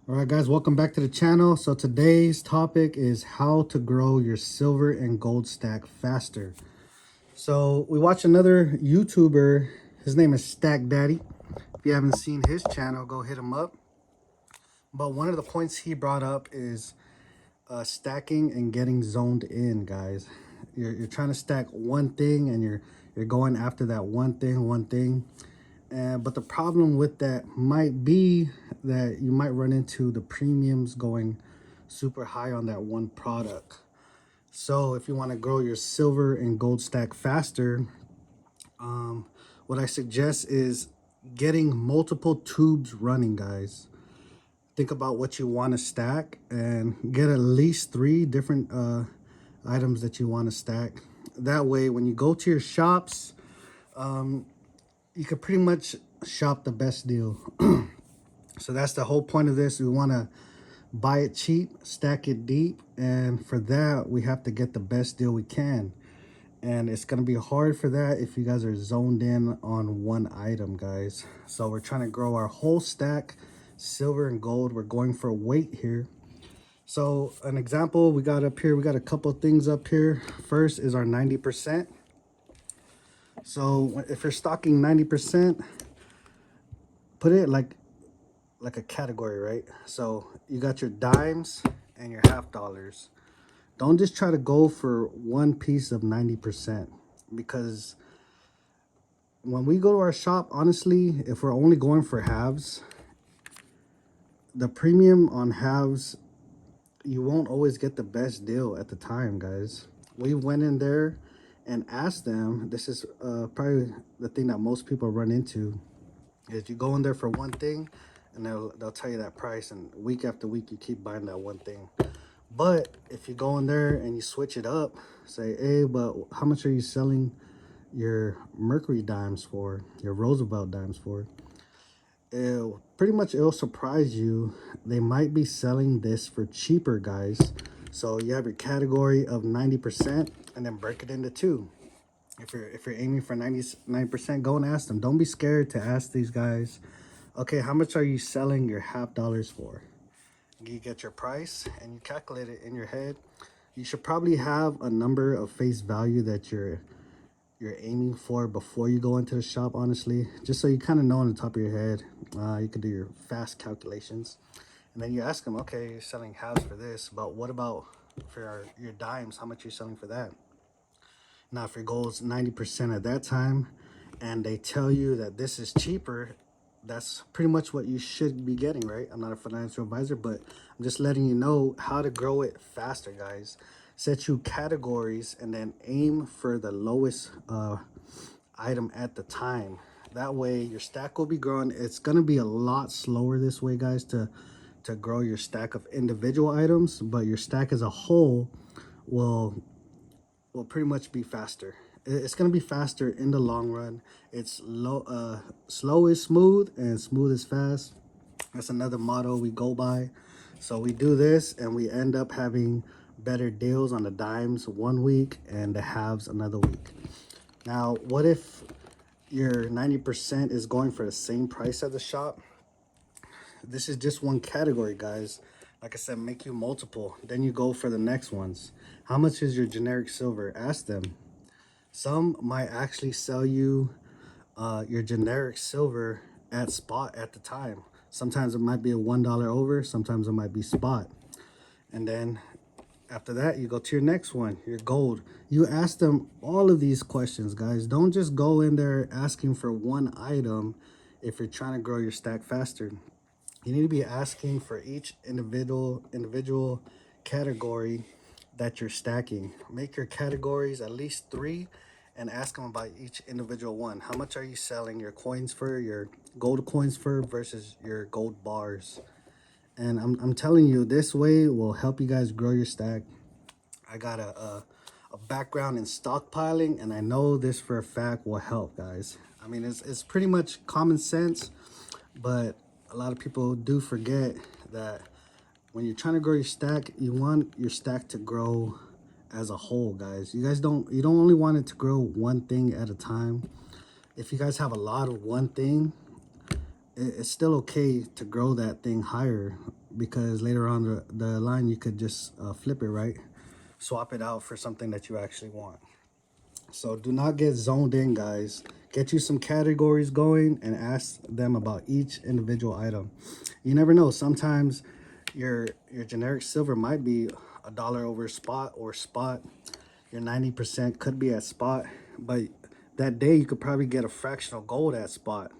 All right, guys, welcome back to the channel. So today's topic is how to grow your silver and gold stack faster. So we watched another YouTuber. His name is Stack Daddy. If you haven't seen his channel, go hit him up. But one of the points he brought up is stacking and getting zoned in, guys. You're trying to stack one thing and you're going after that one thing. But the problem with that might be that you might run into the premiums going super high on that one product. So if you want to grow your silver and gold stack faster, what I suggest is getting multiple tubes running, guys. Think about what you want to stack and get at least 3 different items that you want to stack. That way, when you go to your shops, you can pretty much shop the best deal. So that's the whole point of this. We want to buy it cheap, stack it deep, and for that we have to get the best deal we can. And it's going to be hard for that if you guys are zoned in on one item, guys. So we're trying to grow our whole stack, silver and gold. We're going for weight here. So an example we got up here, we got a couple things up here. First is our 90%. So if you're stocking 90%, put it like a category, right? So you got your dimes and your half dollars. Don't just try to go for one piece of 90%, because when we go to our shop, honestly, if we're only going for halves, the premium on halves, you won't always get the best deal at the time, guys. We went in there and asked them, this is probably the thing that most people run into, is you go in there for one thing and they'll tell you that price, and week after week you keep buying that one thing. But if you go in there and you switch it up, say, hey, but how much are you selling your Mercury dimes for, your Roosevelt dimes for? It'll surprise you. They might be selling this for cheaper, guys. So you have your category of 90% and then break it into 2. If you're aiming for 99%, go and ask them. Don't be scared to ask these guys, okay, how much are you selling your half dollars for? You get your price and you calculate it in your head. You should probably have a number of face value that you're aiming for before you go into the shop, honestly, just so you kind of know on the top of your head. You can do your fast calculations, and then you ask them, okay, you're selling halves for this, but what about for your dimes? How much are you selling for that? Now if your goal is 90% at that time and they tell you that this is cheaper, that's pretty much what you should be getting, right? I'm not a financial advisor, but I'm just letting you know how to grow it faster, guys. Set you categories and then aim for the lowest item at the time. That way your stack will be growing. It's going to be a lot slower this way, guys, to grow your stack of individual items, but your stack as a whole will pretty much be faster. It's going to be faster in the long run. It's slow is smooth and smooth is fast. That's another motto we go by. So we do this and we end up having better deals on the dimes one week and the halves another week. Now, what if your 90% is going for the same price at the shop? This is just one category, guys. Like I said, make you multiple. Then you go for the next ones. How much is your generic silver? Ask them. Some might actually sell you your generic silver at spot at the time. Sometimes it might be a $1 over, sometimes it might be spot. And then after that, you go to your next one, your gold. You ask them all of these questions, guys. Don't just go in there asking for one item if you're trying to grow your stack faster. You need to be asking for each individual category that you're stacking. Make your categories at least 3 and ask them about each individual one. How much are you selling your coins for, your gold coins for versus your gold bars? And I'm telling you, this way will help you guys grow your stack. I got a background in stockpiling, and I know this for a fact will help, guys. I mean, it's pretty much common sense, but a lot of people do forget that when you're trying to grow your stack, you want your stack to grow as a whole, guys. You don't only want it to grow one thing at a time. If you guys have a lot of one thing, it's still okay to grow that thing higher, because later on the line you could just flip it, right? Swap it out for something that you actually want. So do not get zoned in, guys. Get you some categories going and ask them about each individual item. You never know. Sometimes your generic silver might be $1 over spot, or spot. Your 90% could be at spot, but that day you could probably get a fractional gold at spot.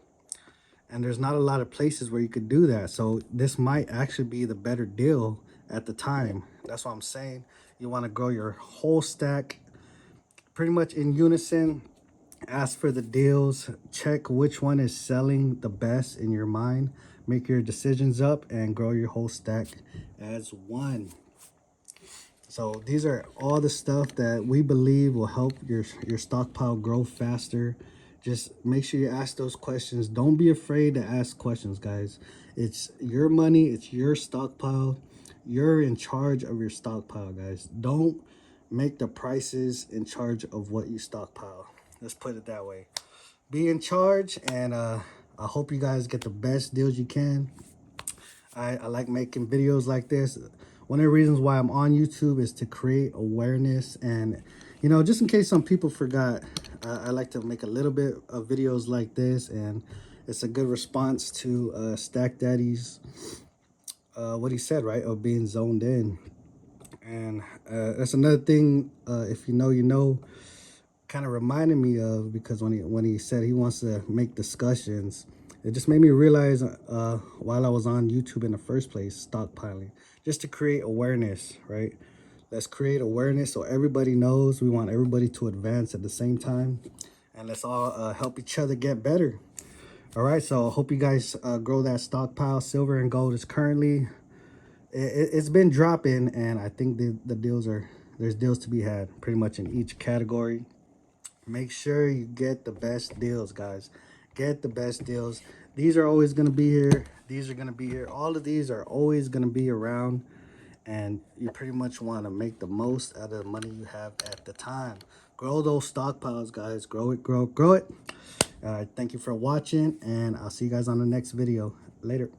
And there's not a lot of places where you could do that. So this might actually be the better deal at the time. That's what I'm saying. You want to grow your whole stack pretty much in unison. Ask for the deals, check which one is selling the best in your mind, make your decisions up, and grow your whole stack as one. So these are all the stuff that we believe will help your stockpile grow faster. Just make sure you ask those questions. Don't be afraid to ask questions, guys. It's your money, it's your stockpile. You're in charge of your stockpile, guys. Don't make the prices in charge of what you stockpile. Let's put it that way. Be in charge, and I hope you guys get the best deals you can. I like making videos like this. One of the reasons why I'm on YouTube is to create awareness, and you know, just in case some people forgot, I like to make a little bit of videos like this, and it's a good response to Stack Daddy's what he said, right, of being zoned in. And that's another thing, if you know, you know, kind of reminded me of, because when he said he wants to make discussions, it just made me realize while I was on YouTube in the first place, stockpiling, just to create awareness, right? Let's create awareness so everybody knows. We want everybody to advance at the same time, and let's all help each other get better. All right, so I hope you guys grow that stockpile. Silver and gold is currently, it's been dropping, and I think the deals are, there's deals to be had pretty much in each category. Make sure you get the best deals, guys. Get the best deals. These are always going to be here. These are going to be here. All of these are always going to be around. And you pretty much want to make the most out of the money you have at the time. Grow those stockpiles, guys. Grow it, grow it. All right, thank you for watching, and I'll see you guys on the next video. Later.